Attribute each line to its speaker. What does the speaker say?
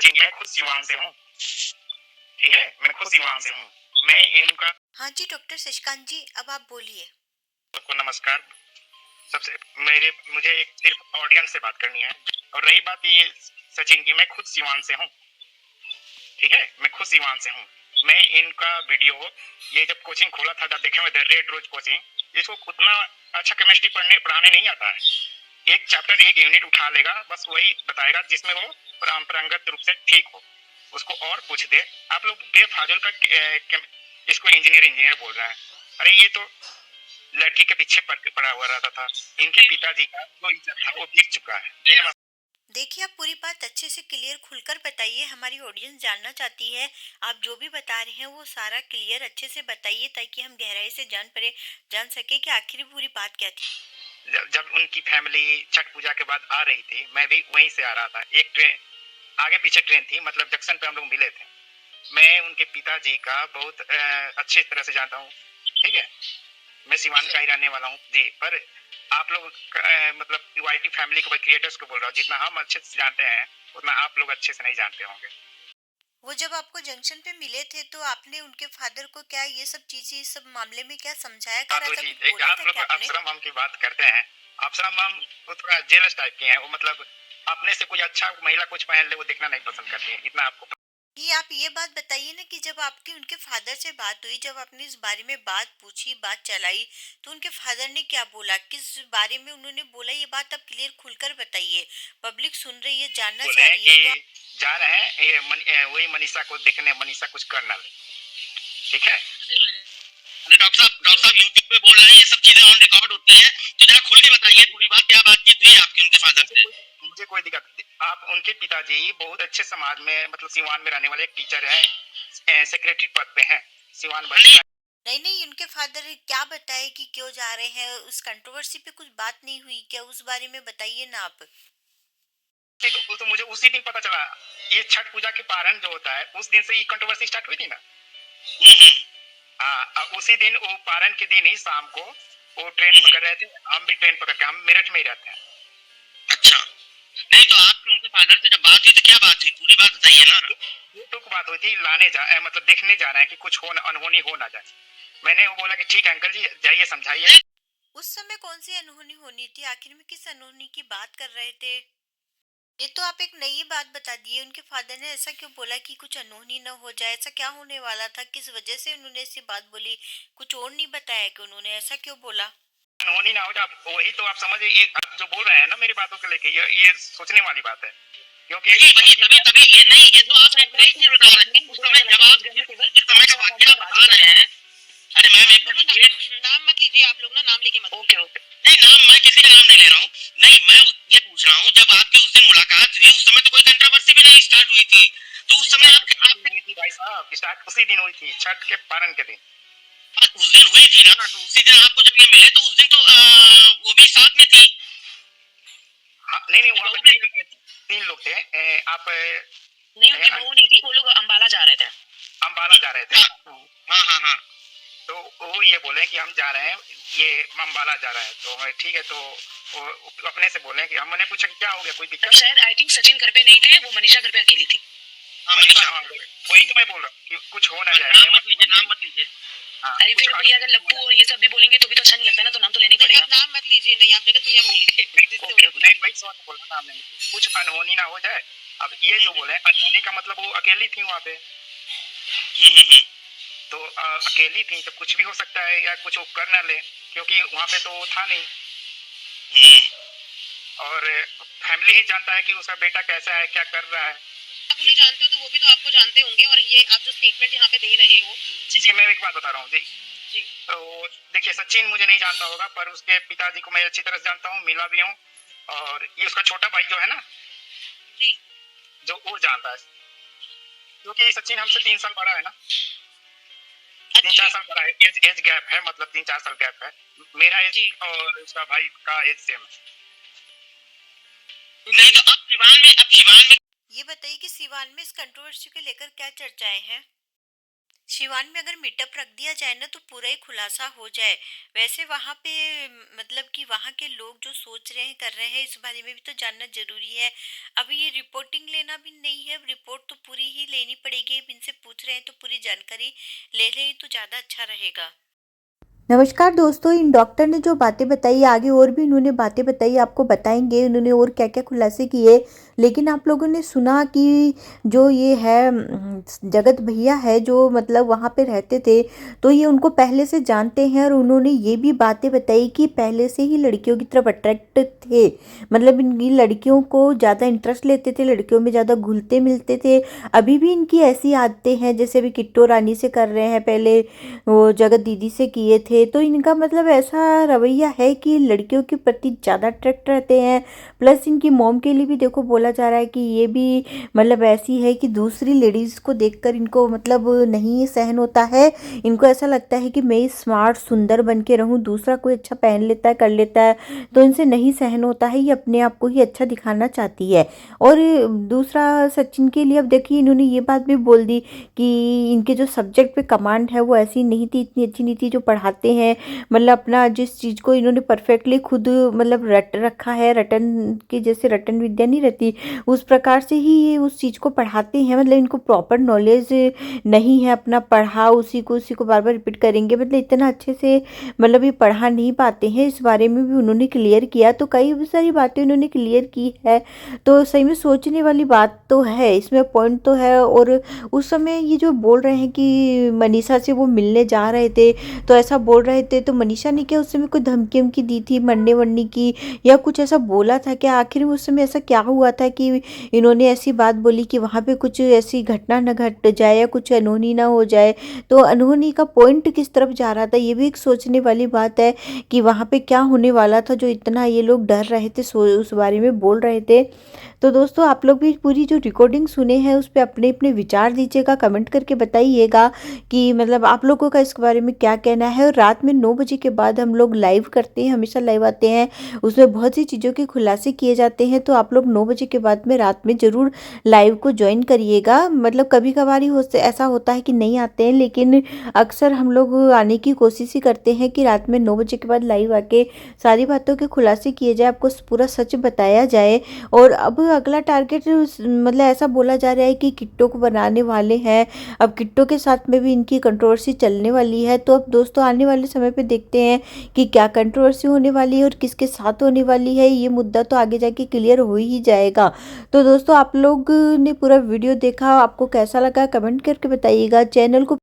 Speaker 1: मैं खुद सिवान से हूँ। ठीक है, मैं खुद सिवान से हूँ। मैं इनका
Speaker 2: हाँ जी डॉक्टर शशिकांत जी, अब आप बोलिए।
Speaker 1: सबको नमस्कार। सबसे मेरे मुझे एक सिर्फ ऑडियंस से बात करनी है। और रही बात ये सचिन की, मैं खुद सिवान से हूँ। ठीक है, मैं खुद सिवान से हूँ। मैं इनका वीडियो ये जब कोचिंग खोला था, जब देखे हुए रेड रोज कोचिंग, इसको उतना अच्छा केमिस्ट्री पढ़ाने नहीं आता है। एक चैप्टर एक यूनिट उठा लेगा, बस वही बताएगा जिसमें वो परंपरागत रूप से ठीक हो। उसको और पूछ दे, आप लोग बेफाजुल का इसको इंजीनियर बोल रहे हैं। अरे ये तो लड़की के पीछे पड़ा हुआ रहता था। इनके पिताजी का जो इज्जत था वो गिर चुका है।
Speaker 2: देखिए, आप पूरी बात अच्छे से क्लियर खुलकर बताइए, हमारी ऑडियंस जानना चाहती है। आप जो भी बता रहे हैं वो सारा क्लियर अच्छे से बताइए ताकि हम गहराई से जान सके कि आखिर पूरी बात क्या थी।
Speaker 1: जब उनकी फैमिली छठ पूजा के बाद आ रही थी, मैं भी वहीं से आ रहा था। एक ट्रेन आगे पीछे ट्रेन थी, मतलब जंक्शन पे हम लोग मिले थे। मैं उनके पिताजी का बहुत अच्छी तरह से जानता हूँ। ठीक है, मैं सिवान का ही रहने वाला हूँ जी। पर आप लोग मतलब वाईटी फैमिली को, क्रिएटर्स को बोल रहा हूँ, जितना हम अच्छे से जानते हैं उतना आप लोग अच्छे से नहीं जानते होंगे।
Speaker 2: वो जब आपको जंक्शन पे मिले थे तो आपने उनके फादर को क्या ये सब चीजें, इस सब मामले में क्या समझाया कर
Speaker 1: तो
Speaker 2: ऐसा
Speaker 1: जी,
Speaker 2: कुछ
Speaker 1: एक
Speaker 2: बोला
Speaker 1: आप
Speaker 2: था
Speaker 1: लोग
Speaker 2: क्या आपने?
Speaker 1: अप्सरा मैम की बात करते हैं। अप्सरा मैम वो थोड़ा जेलस टाइप की हैं। वो मतलब अपने से कोई अच्छा महिला कुछ पहन ले, वो देखना नहीं पसंद करती है, इतना आपको।
Speaker 2: ये आप ये बात बताइए ना कि जब आपकी उनके फादर से बात हुई, जब आपने इस बारे में बात पूछी, बात चलाई, तो उनके फादर ने क्या बोला, किस बारे में उन्होंने बोला, ये बात आप क्लियर खुलकर बताइए। पब्लिक सुन रही है, जानना
Speaker 1: बोले
Speaker 2: चाह
Speaker 1: हैं
Speaker 2: रही है, तो
Speaker 1: कि जा रहे हैं वही मनीषा को देखने, मनीषा कुछ कर ना ले। ठीक है, डॉक्टर साहब यूट्यूब पे बोल रहे हैं, ये सब चीजें ऑन रिकॉर्ड होती हैं, तो जरा खुल के बताइए पूरी बात, क्या बातचीत हुई आपकी उनके फादर से? मुझे कोई दिक्कत नहीं। आप उनके पिताजी बहुत अच्छे समाज में, मतलब सिवान में रहने वाले एक टीचर हैं, सेक्रेटरी पद पे हैं सिवान बस्ती।
Speaker 2: नहीं नहीं, उनके फादर क्या बताए कि क्यों जा रहे हैं, उस कंट्रोवर्सी पे कुछ बात नहीं हुई क्या, उस बारे में बताइए ना आप।
Speaker 1: तो मुझे उसी दिन पता चला। ये छठ पूजा के पारण जो होता है, उस दिन से ये कंट्रोवर्सी स्टार्ट हुई थी ना। हाँ, उसी दिन, वो पारण के दिन ही शाम को वो ट्रेन पकड़ रहे थे। हम भी ट्रेन पकड़ के, हम मेरठ में ही रहते हैं। अच्छा, नहीं तो आपकी उनके फादर से जब बात हुई तो क्या बात हुई, पूरी बात बताइए ना। तो बात हुई थी, मतलब देखने जा रहे हैं कि कुछ हो अनहोनी हो ना जाए। मैंने वो बोला कि ठीक है अंकल जी, जाइए समझाइए।
Speaker 2: उस समय कौन सी अनहोनी होनी थी, आखिर में किस अनहोनी की बात कर रहे थे? ये तो आप एक नई बात बता दिए। उनके फादर ने ऐसा क्यों बोला कि कुछ अनहोनी न हो जाए, ऐसा क्या होने वाला था, किस वजह से उन्होंने ऐसी बात बोली? कुछ और नहीं बताया कि उन्होंने ऐसा क्यों बोला?
Speaker 1: अनहोनी ना हो जाए, वही तो आप समझ, ये आप जो बोल रहे हैं ना मेरी बातों को लेके, ये सोचने वाली बात है। क्योंकि वही तभी तभी ये नहीं, ये तो आप एक नई चीज बता रहे हैं। उस समय जब आप जिस समय का वाक्य बता रहे हैं। अरे मैम एक मिनट, नाम मत लीजिए आप लोग ना, नाम लेके मत। ओके ओके, नहीं नाम, मैं किसी का नाम नहीं ले रहा हूँ। नहीं, मैं ये पूछ रहा हूँ, जब आपकी उस दिन मुलाकात हुई, उस समय तो कोई कंट्रोवर्सी भी नहीं स्टार्ट हुई थी। तो उस समय आप हुई थी भाई साहब, स्टार्ट उसी दिन हुई थी, छठ के पारण के दिन। उस दिन हुई थी ना, तो उसी दिन आपको जब ये मिले तो उस दिन तो वो भी साथ में थी। हाँ, नहीं नहीं, वहाँ पे तीन लोग थे। आप नहीं, उनकी बहू नहीं थी, वो लोग अंबाला जा रहे थे। अंबाला जा रहे थे, हाँ हाँ हाँ। तो वो ये बोले कि हम जा रहे हैं, ये अंबाला जा रहा है। तो मैं ठीक है, तो वो अपने से बोले कि हमने पूछा कि क्या हो गया, कोई दिक्कत? शायद आई थिंक सचिन घर पे नहीं थे, वो मनीषा घर पे अकेली थी। हाँ, मनीषा, हाँ, वही तो मैं बोल रहा हूँ कि कुछ हो ना जाए। नाम मत लीजिए, नाम मत लीजिए। हाँ, अरे फिर भैया अगर लप्पू और ये सब भी बोलेंगे तो भी तो अच्छा नहीं लगता ना, तो नाम तो लेना ही पड़ेगा। नाम मत लीजिए, नहीं आप जगत भैया बोलिए। नहीं भाई, सवाल बोल रहा, नाम नहीं, कुछ अनहोनी ना हो जाए। अब ये जो बोले अनहोनी का मतलब, वो अकेली थी वहाँ पे। तो अकेली थी तो कुछ भी हो सकता है, या कुछ वो कर ना ले, क्योंकि वहाँ पे तो था नहीं। और फैमिली ही जानता है कि उसका बेटा कैसा है, क्या कर रहा है। आप उन्हें जानते हो तो वो भी तो आपको जानते होंगे, और ये आप जो स्टेटमेंट यहाँ पे दे रहे हो। जी जी, मैं एक बात बता रहा हूँ जी। जी, तो देखिए, सचिन मुझे नहीं जानता होगा, पर उसके पिताजी को मैं अच्छी तरह से जानता हूँ, मिला भी हूँ। और ये उसका छोटा भाई जो है ना जी, जो वो जानता है, क्योंकि सचिन हमसे 3 साल बड़ा है ना। 3-4 साल बड़ा है, एज गैप है, मतलब 3-4 साल गैप है। मेरा एज और उसका भाई का एज सेम है। नहीं तो अब सिवान में ये बताइए कि सिवान में इस कंट्रोवर्सी को लेकर क्या चर्चाएं हैं? सिवान में अगर मीटअप रख दिया जाए ना तो पूरा ही खुलासा हो जाए। वैसे वहाँ पे मतलब कि वहाँ के लोग जो सोच रहे हैं, कर रहे हैं, इस बारे में भी तो जानना जरूरी है। अभी ये रिपोर्टिंग लेना भी नहीं है, रिपोर्ट
Speaker 2: लेनी पड़ेगी। अब इनसे पूछ रहे हैं तो पूरी जानकारी ले लें तो ज़्यादा अच्छा रहेगा। नमस्कार दोस्तों, इन डॉक्टर ने जो बातें बताई, आगे और भी इन्होंने बातें बताई, आपको बताएंगे उन्होंने और क्या क्या खुलासे किए। लेकिन आप लोगों ने सुना कि जो ये है जगत भैया है जो मतलब वहाँ पे रहते थे, तो ये उनको पहले से जानते हैं और उन्होंने ये भी बातें बताई कि पहले से ही लड़कियों की तरफ अट्रैक्ट थे। मतलब इनकी लड़कियों को ज़्यादा इंटरेस्ट लेते थे, लड़कियों में ज़्यादा घुलते मिलते थे। अभी भी इनकी ऐसी आदतें हैं, जैसे अभी किट्टू रानी से कर रहे हैं, पहले वो जगत दीदी से किए थे। तो इनका मतलब ऐसा रवैया है कि लड़कियों के प्रति ज़्यादा अट्रैक्ट रहते हैं। प्लस इनकी मॉम के लिए भी देखो बोला जा रहा है कि ये भी मतलब ऐसी है कि दूसरी लेडीज़ को देखकर इनको मतलब नहीं सहन होता है। इनको ऐसा लगता है कि मैं स्मार्ट सुंदर बन के रहूँ, दूसरा कोई अच्छा पहन लेता है कर लेता है तो इनसे नहीं सहन होता है। ये अपने आप को ही अच्छा दिखाना चाहती है। और दूसरा सचिन के लिए अब देखिए इन्होंने ये बात भी बोल दी कि इनके जो सब्जेक्ट पे कमांड है वो ऐसी नहीं थी, इतनी अच्छी नहीं थी जो पढ़ाते हैं। मतलब अपना जिस चीज़ को इन्होंने परफेक्टली खुद मतलब रट रखा है, रटन की जैसे रटन विद्या नहीं रहती उस प्रकार से ही ये उस चीज़ को पढ़ाते हैं। मतलब इनको प्रॉपर नॉलेज नहीं है, अपना पढ़ा उसी को बार बार रिपीट करेंगे, मतलब इतना अच्छे से मतलब ये पढ़ा नहीं पाते हैं। इस बारे में भी उन्होंने क्लियर किया, तो कई सारी बातें उन्होंने क्लियर की है। तो सही में सोचने वाली बात तो है, इसमें पॉइंट तो है। और उस समय ये जो बोल रहे हैं कि मनीषा से वो मिलने जा रहे थे, तो ऐसा बोल रहे थे, तो मनीषा ने क्या उस समय कोई धमकी वमकी दी थी मरने वरने की, या कुछ ऐसा बोला था क्या? आखिर में उस समय ऐसा क्या हुआ था कि इन्होंने ऐसी बात बोली कि वहाँ पे कुछ ऐसी घटना न घट जाए या कुछ अनहोनी ना हो जाए? तो अनहोनी का पॉइंट किस तरफ जा रहा था, ये भी एक सोचने वाली बात है कि वहाँ पे क्या होने वाला था जो इतना ये लोग डर रहे थे, उस बारे में बोल रहे थे। तो दोस्तों आप लोग भी पूरी जो रिकॉर्डिंग सुने हैं उस पर अपने अपने विचार दीजिएगा, कमेंट करके बताइएगा कि मतलब आप लोगों का इसके बारे में क्या कहना है। और रात में 9 बजे के बाद हम लोग लाइव करते हैं, हमेशा लाइव आते हैं, उसमें बहुत सी चीज़ों के खुलासे किए जाते हैं। तो आप लोग 9 बजे के बाद में रात में ज़रूर लाइव को ज्वाइन करिएगा। मतलब कभी कभार ही ऐसा होता है कि नहीं आते हैं, लेकिन अक्सर हम लोग आने की कोशिश ही करते हैं कि रात में 9 बजे के बाद लाइव आके सारी बातों के खुलासे किए जाए, आपको पूरा सच बताया जाए। और अब अगला टारगेट मतलब ऐसा बोला जा रहा है कि किट्टो को बनाने वाले हैं। अब किट्टो के साथ में भी इनकी कंट्रोवर्सी चलने वाली है। तो अब दोस्तों आने वाले समय पे देखते हैं कि क्या कंट्रोवर्सी होने वाली है और किसके साथ होने वाली है। ये मुद्दा तो आगे जाके क्लियर हो ही जाएगा। तो दोस्तों आप लोग ने पूरा वीडियो देखा, आपको कैसा लगा कमेंट करके बताइएगा। चैनल को